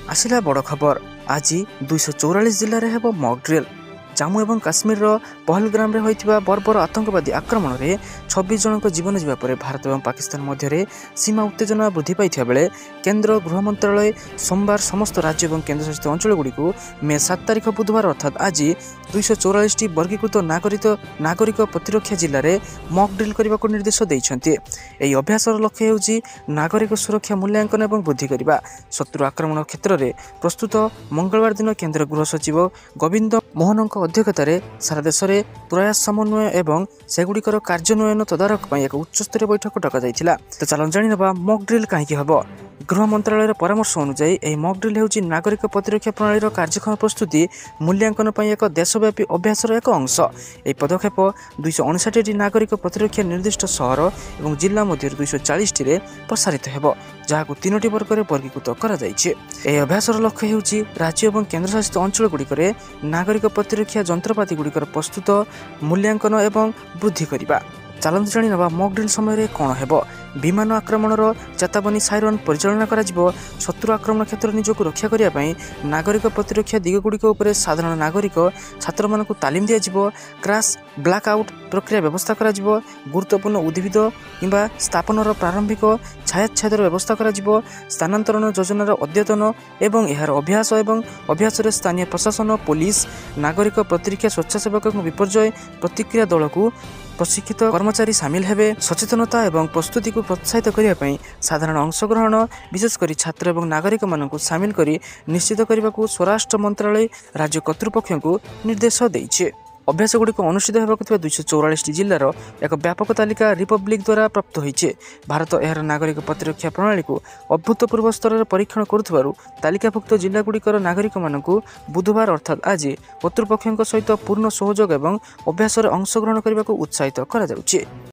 आसिला बड़ खबर आज 244 जिले में हेब मॉक ड्रिल। जम्मू एवं काश्मीर पहलगाम में होता बर्बर आतंकवादी आक्रमण में 26 जन जीवन जावा पर भारत और पाकिस्तान मध्य सीमा उत्तेजना वृद्धि पाई बेले केंद्र गृह मंत्रालय सोमवार समस्त राज्य और केन्द्रशासित अंचलगुड़िक मे 7 तारिख बुधवार अर्थात आज 244 वर्गीकृत नागरिक प्रतिरक्षा जिले में मॉक ड्रिल करने को निर्देश देते। यह अभ्यास लक्ष्य हो नागरिक सुरक्षा मूल्यांकन और वृद्धि करने। शत्रु आक्रमण क्षेत्र में प्रस्तुत मंगलवार दिन केंद्र गृह सचिव गोविंद मोहन अध्यक्षतार सारा देश में प्रयास समन्वय एवं सेगुड़िकर कार्यान्वयन तदारख एक उच्चस्तरीय बैठक डक। तो चलो जानी ना मॉक ड्रिल कहीं हम। गृह मंत्रालय परामर्श अनुसार यह मॉक ड्रिल होची नागरिक प्रतिरक्षा प्रणाली कार्यक्षम प्रस्तुति मूल्यांकन एक देशव्यापी अभ्यासर एक अंश। यह पदक्षेप 259 नागरिक प्रतिरक्षा निर्दिष्ट सहर और जिला मध्य 240 प्रसारित हो जहाँ 3 वर्ग में वर्गीकृत कर अभ्यासर लक्ष्य हो राज्य और केन्द्रशासित अंचलगुड़िक नागरिक प्रतिरक्षा जंत्रपाति गुड़िकर प्रस्तुत मूल्यांकन एवं वृद्धि करने। चलते जानी ना मॉक ड्रिल समय कौन हो। विमान आक्रमणर चेतावनी साइरन परिचालना करा जिवो। शत्रु आक्रमण क्षेत्र निजक रक्षा करने नागरिक प्रतिरक्षा दिगगुड़िक साधारण नागरिक छात्र मानक तालीम दिज्व। क्रैश ब्लैकआउट प्रक्रिया व्यवस्था करा जिवो। गुरुत्वपूर्ण उद्भिद किंबा स्थापनर प्रारंभिक छायाच्छेदर व्यवस्था करा जिवो। स्थानांतरण योजनार अद्यतन एवं यार अभ्यास एवं अभ्यास स्थानीय प्रशासन पुलिस नागरिक प्रतिरक्षा स्वेच्छासेवक विपर्यय प्रतिक्रिया दल को प्रशिक्षित कर्मचारी सामिल हेबे। सचेतनता एवं प्रस्तुति को प्रोत्साहित करने साधारण अंशग्रहण विशेषकर छात्र एवं नागरिक मानक सामिल करी निश्चित करने को स्वराष्ट्र मंत्रालय राज्य कर्तृपक्ष को निर्देश देइछे। अभ्यास गुड़िक अनुष्ठित होगा 244 जिलार एक व्यापक तालिका रिपब्लिक द्वारा प्राप्त होइछे। भारत यार नागरिक प्रतिरक्षा प्रणाली को अभूतपूर्व स्तर में परीक्षण करुथिबारु तालिकाभुक्त जिलागुड़िकर नागरिक मानक बुधवार अर्थात आज कर्तृपक्षों सहित पूर्ण सहयोग एवं अभ्यास अंशग्रहण करने को उत्साहित करा जाउछे।